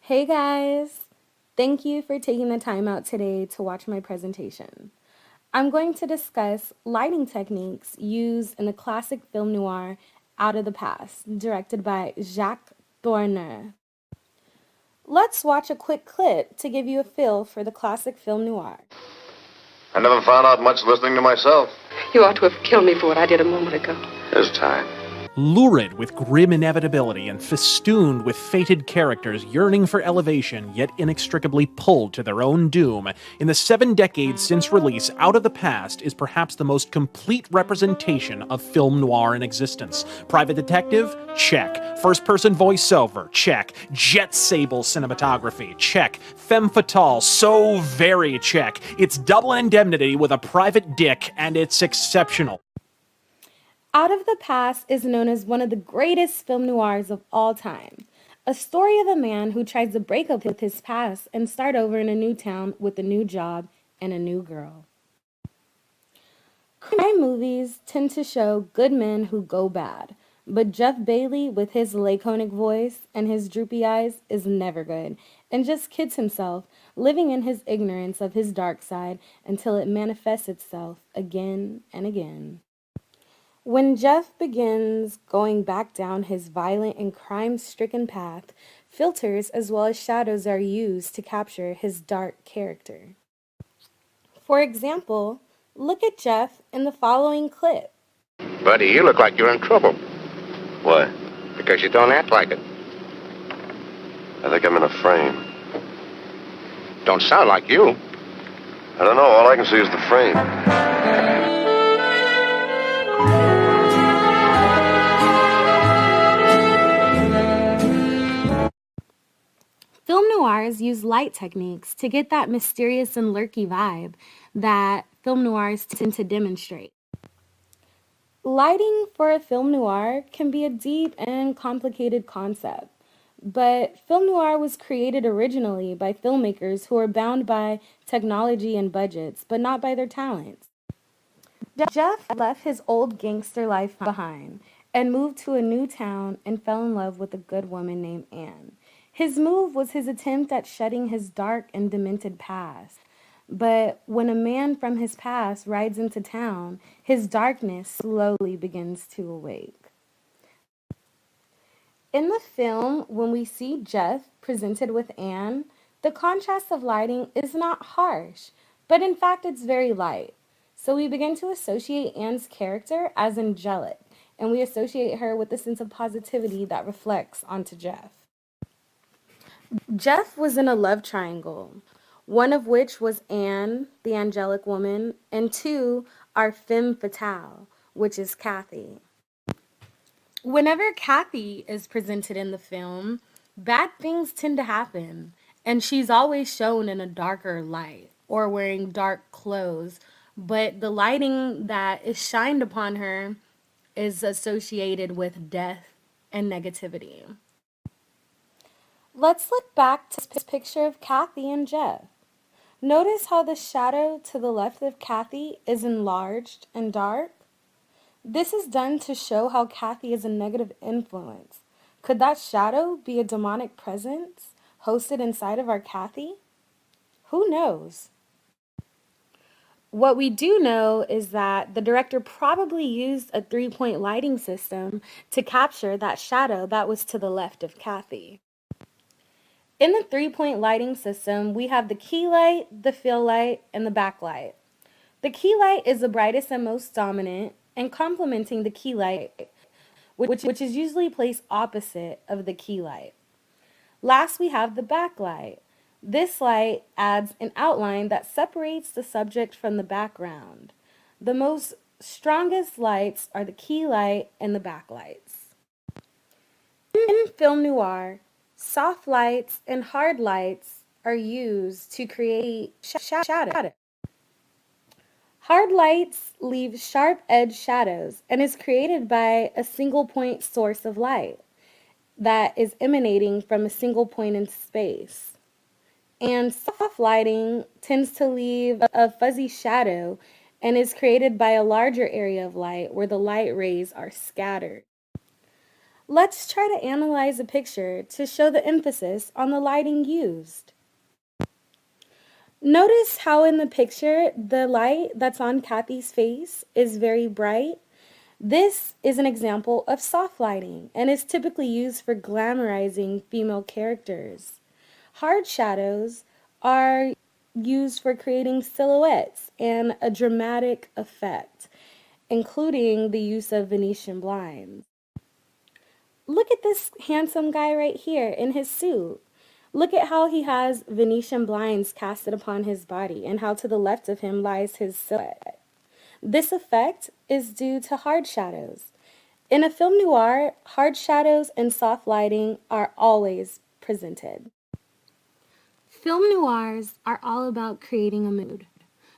Hey guys! Thank you for taking the time out today to watch my presentation. I'm going to discuss lighting techniques used in the classic film noir Out of the Past, directed by Jacques Tourneur. Let's watch a quick clip to give you a feel for the classic film noir. I never found out much listening to myself. You ought to have killed me for what I did a moment ago. There's time. Lurid with grim inevitability and festooned with fated characters yearning for elevation yet inextricably pulled to their own doom, in the 7 decades since release, Out of the Past is perhaps the most complete representation of film noir in existence. Private Detective? Check. First-person voiceover? Check. Jet sable cinematography? Check. Femme fatale? So very check. It's Double Indemnity with a private dick, and it's exceptional. Out of the Past is known as one of the greatest film noirs of all time. A story of a man who tries to break up with his past and start over in a new town with a new job and a new girl. Crime movies tend to show good men who go bad, but Jeff Bailey, with his laconic voice and his droopy eyes, is never good and just kids himself, living in his ignorance of his dark side until it manifests itself again and again. When Jeff begins going back down his violent and crime-stricken path, filters as well as shadows are used to capture his dark character. For example, look at Jeff in the following clip. Buddy, you look like you're in trouble. Why? Because you don't act like it. I think I'm in a frame. Don't sound like you. I don't know. All I can see is the frame. Film noirs use light techniques to get that mysterious and lurky vibe that film noirs tend to demonstrate. Lighting for a film noir can be a deep and complicated concept, but film noir was created originally by filmmakers who are bound by technology and budgets, but not by their talents. Jeff left his old gangster life behind and moved to a new town and fell in love with a good woman named Anne. His move was his attempt at shedding his dark and demented past. But when a man from his past rides into town, his darkness slowly begins to awake. In the film, when we see Jeff presented with Anne, the contrast of lighting is not harsh, but in fact it's very light. So we begin to associate Anne's character as angelic, and we associate her with a sense of positivity that reflects onto Jeff. Jeff was in a love triangle, one of which was Anne, the angelic woman, and two, our femme fatale, which is Kathy. Whenever Kathy is presented in the film, bad things tend to happen, and she's always shown in a darker light or wearing dark clothes, but the lighting that is shined upon her is associated with death and negativity. Let's look back to this picture of Kathy and Jeff. Notice how the shadow to the left of Kathy is enlarged and dark? This is done to show how Kathy is a negative influence. Could that shadow be a demonic presence hosted inside of our Kathy? Who knows? What we do know is that the director probably used a 3-point lighting system to capture that shadow that was to the left of Kathy. In the 3-point lighting system, we have the key light, the fill light, and the backlight. The key light is the brightest and most dominant, and complementing the key light, which is usually placed opposite of the key light. Last, we have the backlight. This light adds an outline that separates the subject from the background. The most strongest lights are the key light and the backlights. In film noir, soft lights and hard lights are used to create shadow. Hard lights leave sharp-edged shadows and is created by a single-point source of light that is emanating from a single point in space. And soft lighting tends to leave a fuzzy shadow and is created by a larger area of light where the light rays are scattered. Let's try to analyze a picture to show the emphasis on the lighting used. Notice how in the picture the light that's on Kathy's face is very bright. This is an example of soft lighting and is typically used for glamorizing female characters. Hard shadows are used for creating silhouettes and a dramatic effect, including the use of Venetian blinds. Look at this handsome guy right here in his suit. Look at how he has Venetian blinds casted upon his body and how to the left of him lies his silhouette. This effect is due to hard shadows. In a film noir, hard shadows and soft lighting are always presented. Film noirs are all about creating a mood.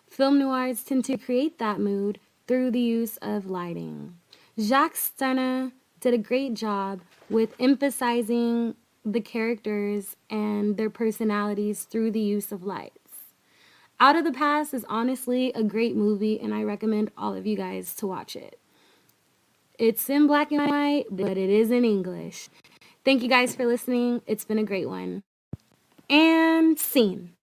Film noirs tend to create that mood through the use of lighting. Jacques Steiner did a great job with emphasizing the characters and their personalities through the use of lights. Out of the Past is honestly a great movie, and I recommend all of you guys to watch it. It's in black and white, but it is in English. Thank you guys for listening. It's been a great one. And scene.